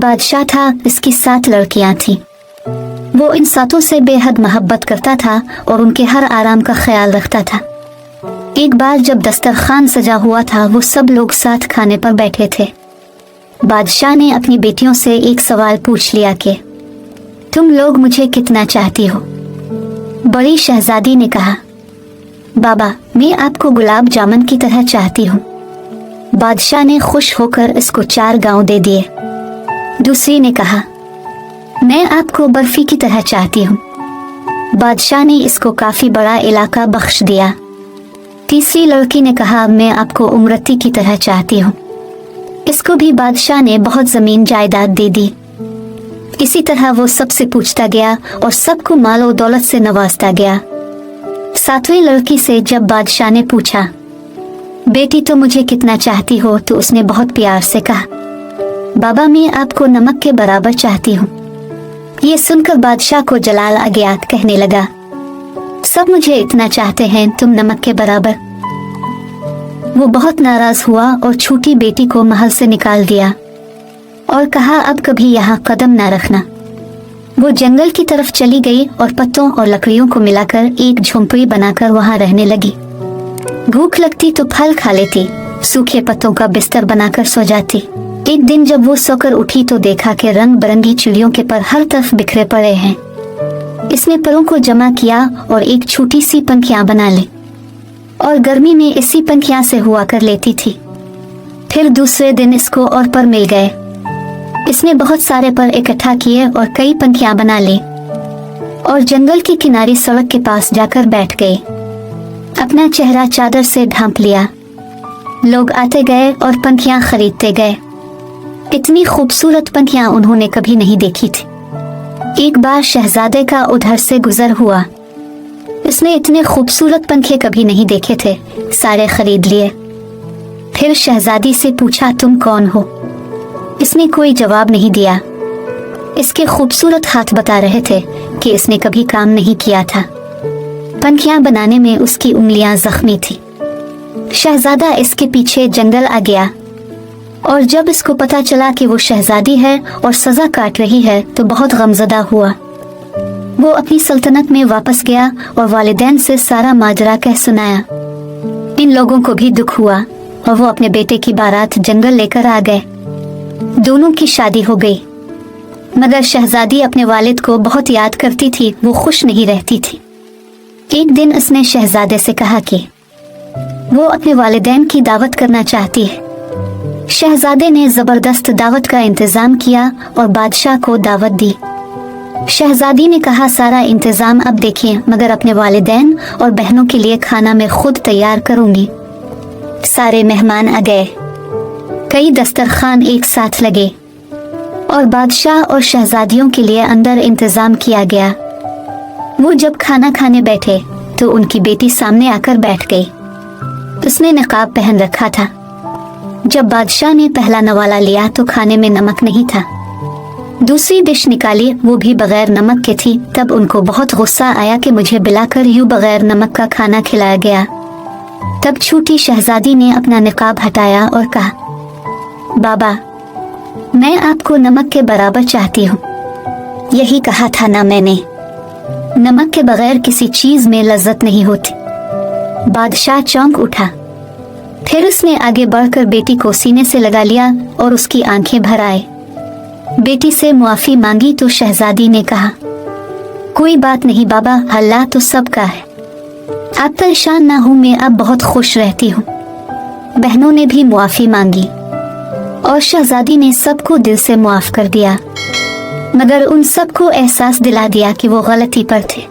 बादशाह था, इसकी 7 लड़कियां थीं। वो इन 7 से बेहद मोहब्बत करता था और उनके हर आराम का ख्याल रखता था। एक बार जब दस्तरखान सजा हुआ था, वो सब लोग साथ खाने पर बैठे थे। बादशाह ने अपनी बेटियों से एक सवाल पूछ लिया कि तुम लोग मुझे कितना चाहती हो? बड़ी शहजादी ने कहा, बाबा, मैं आपको गुलाब जामुन की तरह चाहती हूँ। बादशाह ने खुश होकर इसको 4 गांव दे दिए। दूसरी ने कहा, मैं आपको बर्फी की तरह चाहती हूँ। बादशाह ने इसको काफी बड़ा इलाका बख्श दिया। तीसरी लड़की ने कहा, मैं आपको उमरती की तरह चाहती हूँ। इसको भी बादशाह ने बहुत जमीन जायदाद दे दी। इसी तरह वो सबसे पूछता गया और सबको मालो दौलत से नवाजता गया। 7वीं लड़की से जब बादशाह ने पूछा, बेटी तो मुझे कितना चाहती हो, तो उसने बहुत प्यार से कहा, बाबा, मैं आपको नमक के बराबर चाहती हूँ। ये सुनकर बादशाह को जलाल अज्ञात कहने लगा, सब मुझे इतना चाहते हैं, तुम नमक के बराबर। वो बहुत नाराज हुआ और छोटी बेटी को महल से निकाल दिया और कहा, अब कभी यहाँ कदम ना रखना। वो जंगल की तरफ चली गई और पत्तों और लकड़ियों को मिलाकर एक झोंपड़ी बनाकर वहाँ रहने लगी। भूख लगती तो फल खा लेती, सूखे पत्तों का बिस्तर बनाकर सो जाती। एक दिन जब वो सोकर उठी तो देखा कि रंग बिरंगी चिड़ियों के पर हर तरफ बिखरे पड़े हैं। इसने परों को जमा किया और एक छोटी सी पंखियां बना ली और गर्मी में इसी पंखियां से हुआ कर लेती थी। फिर दूसरे दिन इसको और पर मिल गए। इसने बहुत सारे पर इकट्ठा किए और कई पंखियां बना ली और जंगल की किनारी सड़क के पास जाकर बैठ गई। अपना चेहरा चादर से ढांप लिया। लोग आते गए और पंखियां खरीदते गए। इतनी खूबसूरत पंखियां उन्होंने कभी नहीं देखी थी। एक बार शहजादे का उधर से गुजर हुआ। इसने इतने खूबसूरत पंखे कभी नहीं देखे थे, सारे खरीद लिए। फिर शहजादी से पूछा, तुम कौन हो? इसने कोई जवाब नहीं दिया। इसके खूबसूरत हाथ बता रहे थे कि इसने कभी काम नहीं किया था। पंखियां बनाने में उसकी उंगलियां जख्मी थी। शहजादा इसके पीछे जंगल आ गया और जब इसको पता चला कि वो शहजादी है और सजा काट रही है तो बहुत गमजदा हुआ। वो अपनी सल्तनत में वापस गया और वालिदैन से सारा माजरा कह सुनाया। इन लोगों को भी दुख हुआ और वो अपने बेटे की बारात जंगल लेकर आ गए। दोनों की शादी हो गई, मगर शहजादी अपने वालिद को बहुत याद करती थी, वो खुश नहीं रहती थी। एक दिन उसने शहजादे से कहा कि वो अपने वालिदैन की दावत करना चाहती है। शहजादे ने जबरदस्त दावत का इंतजाम किया और बादशाह को दावत दी। शहजादी ने कहा, सारा इंतजाम अब देखिए, मगर अपने वालिदैन और बहनों के लिए खाना मैं खुद तैयार करूंगी। सारे मेहमान आ गए। कई दस्तरखान एक साथ लगे और बादशाह और शहजादियों के लिए अंदर इंतजाम किया गया। वो जब खाना खाने बैठे तो उनकी बेटी सामने आकर बैठ गई। उसने नकाब पहन रखा था। जब बादशाह ने पहला नवाला लिया तो खाने में नमक नहीं था। दूसरी डिश निकाली, वो भी बगैर नमक के थी। तब उनको बहुत गुस्सा आया कि मुझे बुलाकर यूं बगैर नमक का खाना खिलाया गया। तब छोटी शहजादी ने अपना निकाब हटाया और कहा, बाबा, मैं आपको नमक के बराबर चाहती हूँ। यही कहा था ना मैंने, नमक के बगैर किसी चीज में लज्जत नहीं होती। बादशाह चौंक उठा। फिर उसने आगे बढ़कर बेटी को सीने से लगा लिया और उसकी आंखें भर आए। बेटी से मुआफी मांगी तो शहजादी ने कहा, कोई बात नहीं बाबा, अल्लाह तो सबका है। आप परेशान ना हो, मैं अब बहुत खुश रहती हूँ। बहनों ने भी मुआफी मांगी और शहजादी ने सबको दिल से मुआफ कर दिया, मगर उन सबको एहसास दिला दिया कि वो गलती पर थे।